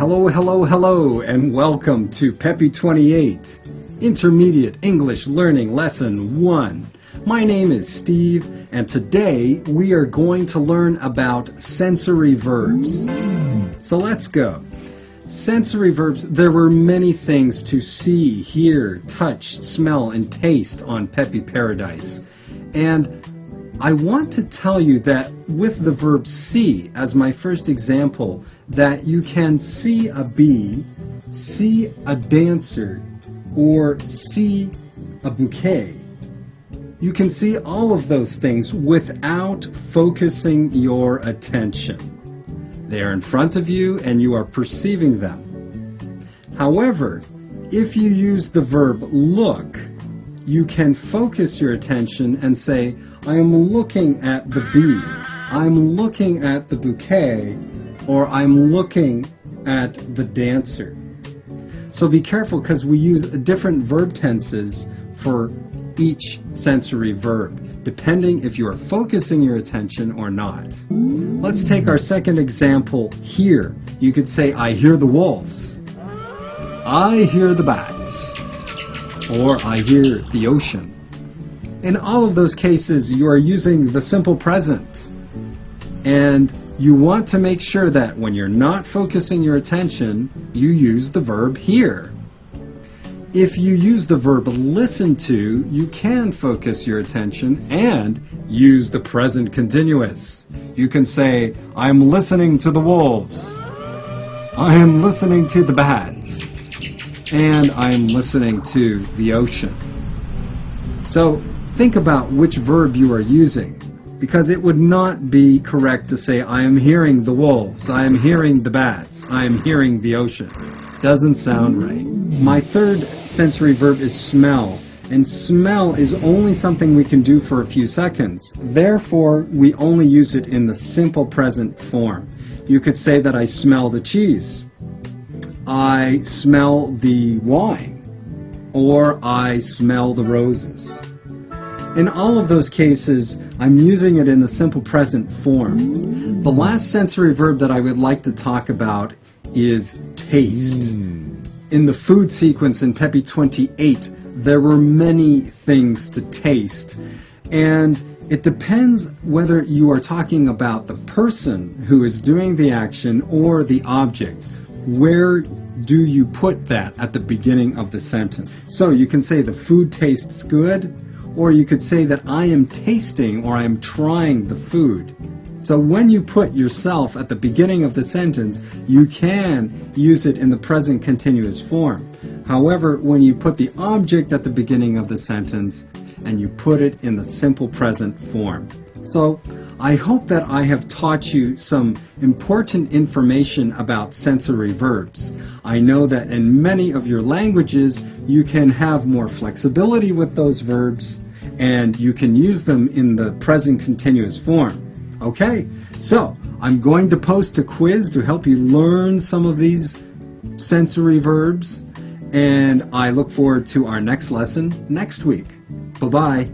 Hello, hello, hello, and welcome to Peppy 28, Intermediate English Learning Lesson 1. My name is Steve, and today we are going to learn about sensory verbs. So let's go. Sensory verbs, there were many things to see, hear, touch, smell, and taste on Peppy Paradise. And I want to tell you that with the verb see as my first example, that you can see a bee, see a dancer, or see a bouquet. You can see all of those things without focusing your attention. They are in front of you and you are perceiving them. However, if you use the verb look, you can focus your attention and say, I am looking at the bee, I'm looking at the bouquet, or I'm looking at the dancer. So be careful because we use different verb tenses for each sensory verb, depending if you are focusing your attention or not. Let's take our second example here. You could say, I hear the wolves, I hear the bats, or I hear the ocean. In all of those cases, you are using the simple present. And you want to make sure that when you're not focusing your attention, you use the verb hear. If you use the verb listen to, you can focus your attention and use the present continuous. You can say, I'm listening to the wolves, I am listening to the bats, and I'm listening to the ocean. So think about which verb you are using, because it would not be correct to say, I am hearing the wolves, I am hearing the bats, I am hearing the ocean. Doesn't sound right. My third sensory verb is smell, and smell is only something we can do for a few seconds. Therefore, we only use it in the simple present form. You could say that I smell the cheese, I smell the wine, or I smell the roses. In all of those cases, I'm using it in the simple present form. The last sensory verb that I would like to talk about is taste. In the food sequence in Peppy 28, there were many things to taste. And it depends whether you are talking about the person who is doing the action or the object. Where do you put that at the beginning of the sentence? So you can say the food tastes good, or you could say that I am tasting or I am trying the food. So when you put yourself at the beginning of the sentence, you can use it in the present continuous form. However, when you put the object at the beginning of the sentence and you put it in the simple present form. So I hope that I have taught you some important information about sensory verbs. I know that in many of your languages you can have more flexibility with those verbs and you can use them in the present continuous form. Okay, so I'm going to post a quiz to help you learn some of these sensory verbs, and I look forward to our next lesson next week. Bye-bye.